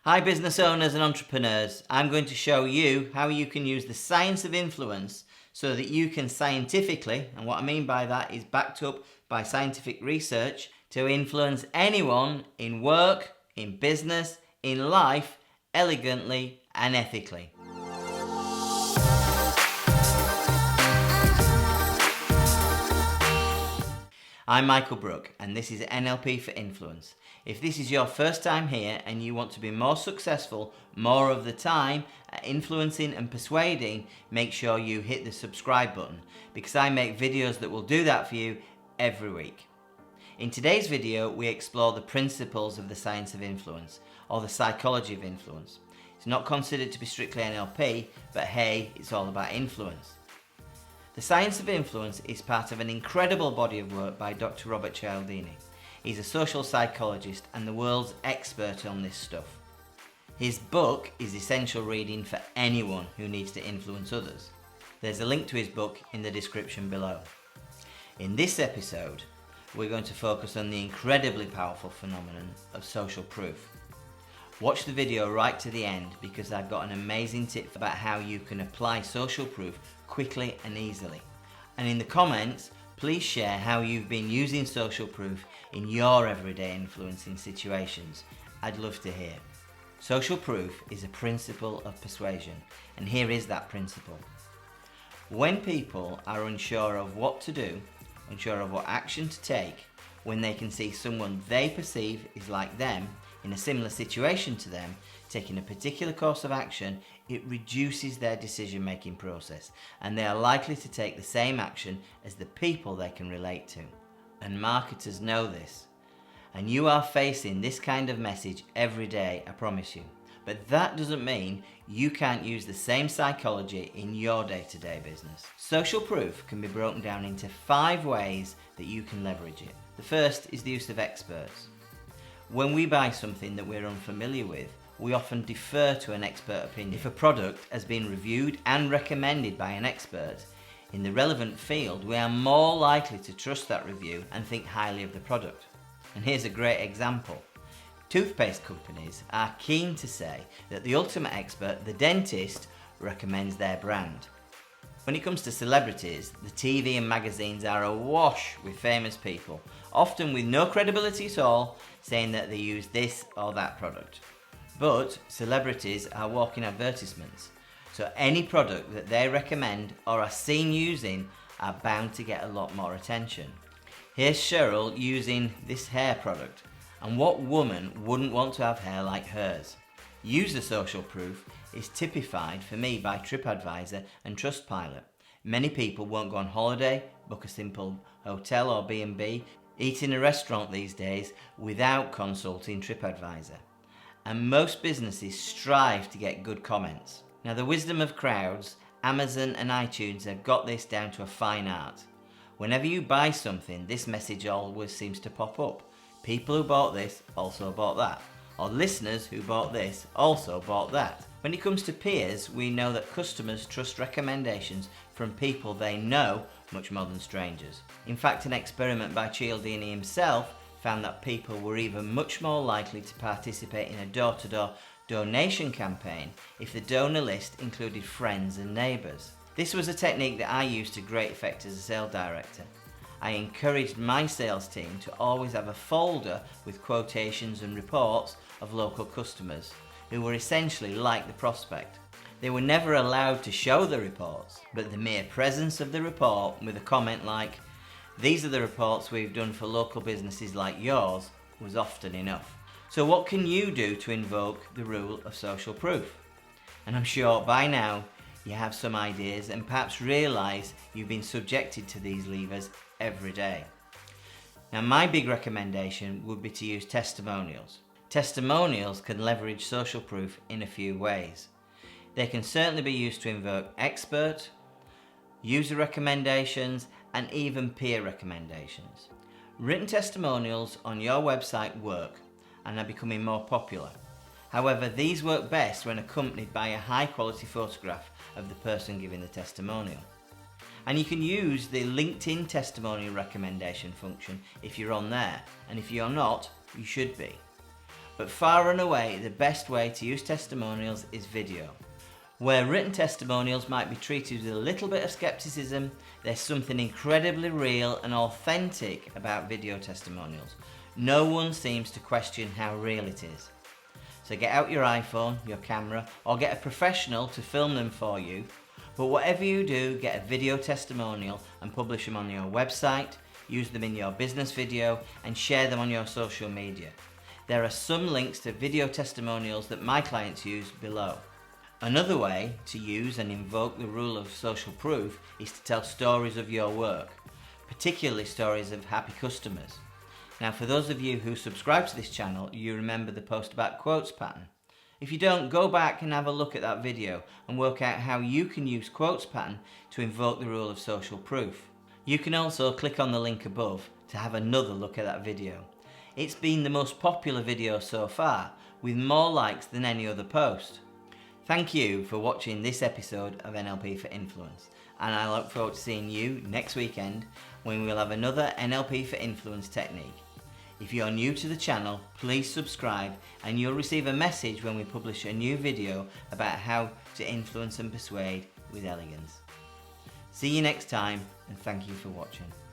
Hi business owners and entrepreneurs, I'm going to show you how you can use the science of influence so that you can scientifically, and what I mean by that is backed up by scientific research, to influence anyone in work, in business, in life, elegantly and ethically. I'm Michael Brook and this is NLP for Influence. If this is your first time here and you want to be more successful more of the time at influencing and persuading, make sure you hit the subscribe button because I make videos that will do that for you every week. In today's video, we explore the principles of the science of influence, or the psychology of influence. It's not considered to be strictly NLP, but hey, it's all about influence. The Science of Influence is part of an incredible body of work by Dr. Robert Cialdini. He's a social psychologist and the world's expert on this stuff. His book is essential reading for anyone who needs to influence others. There's a link to his book in the description below. In this episode, we're going to focus on the incredibly powerful phenomenon of social proof. Watch the video right to the end because I've got an amazing tip about how you can apply social proof quickly and easily. And in the comments, please share how you've been using social proof in your everyday influencing situations. I'd love to hear. Social proof is a principle of persuasion, and here is that principle. When people are unsure of what to do, unsure of what action to take, when they can see someone they perceive is like them, in a similar situation to them, taking a particular course of action, it reduces their decision-making process and they are likely to take the same action as the people they can relate to. And marketers know this. And you are facing this kind of message every day, I promise you. But that doesn't mean you can't use the same psychology in your day-to-day business. Social proof can be broken down into 5 ways that you can leverage it. The first is the use of experts. When we buy something that we're unfamiliar with, we often defer to an expert opinion. If a product has been reviewed and recommended by an expert in the relevant field, we are more likely to trust that review and think highly of the product. And here's a great example. Toothpaste companies are keen to say that the ultimate expert, the dentist, recommends their brand. When it comes to celebrities, the TV and magazines are awash with famous people, often with no credibility at all, saying that they use this or that product. But celebrities are walking advertisements, so any product that they recommend or are seen using are bound to get a lot more attention. Here's Cheryl using this hair product, and what woman wouldn't want to have hair like hers? User social proof is typified for me by TripAdvisor and Trustpilot. Many people won't go on holiday, book a simple hotel or B&B, eat in a restaurant these days without consulting TripAdvisor. And most businesses strive to get good comments. Now, the wisdom of crowds, Amazon and iTunes have got this down to a fine art. Whenever you buy something, this message always seems to pop up. People who bought this also bought that. Or listeners who bought this also bought that. When it comes to peers, we know that customers trust recommendations from people they know much more than strangers. In fact, an experiment by Cialdini himself found that people were even much more likely to participate in a door-to-door donation campaign if the donor list included friends and neighbours. This was a technique that I used to great effect as a sales director. I encouraged my sales team to always have a folder with quotations and reports of local customers who were essentially like the prospect. They were never allowed to show the reports, but the mere presence of the report with a comment like, "These are the reports we've done for local businesses like yours," was often enough. So what can you do to invoke the rule of social proof? And I'm sure by now you have some ideas and perhaps realise you've been subjected to these levers every day. Now, my big recommendation would be to use testimonials. Testimonials can leverage social proof in a few ways. They can certainly be used to invoke expert, user recommendations, and even peer recommendations. Written testimonials on your website work and are becoming more popular. However, these work best when accompanied by a high-quality photograph of the person giving the testimonial. And you can use the LinkedIn testimonial recommendation function if you're on there, and if you're not, you should be. but far and away the best way to use testimonials is video. Where written testimonials might be treated with a little bit of skepticism, there's something incredibly real and authentic about video testimonials. No one seems to question how real it is. So get out your iPhone, your camera, or get a professional to film them for you. But whatever you do, get a video testimonial and publish them on your website, use them in your business video, and share them on your social media. There are some links to video testimonials that my clients use below. Another way to use and invoke the rule of social proof is to tell stories of your work, particularly stories of happy customers. Now, for those of you who subscribe to this channel, you remember the post about quotes pattern. If you don't, go back and have a look at that video and work out how you can use quotes pattern to invoke the rule of social proof. You can also click on the link above to have another look at that video. It's been the most popular video so far, with more likes than any other post. Thank you for watching this episode of NLP for Influence, and I look forward to seeing you next weekend when we'll have another NLP for Influence technique. If you're new to the channel, please subscribe and you'll receive a message when we publish a new video about how to influence and persuade with elegance. See you next time, and thank you for watching.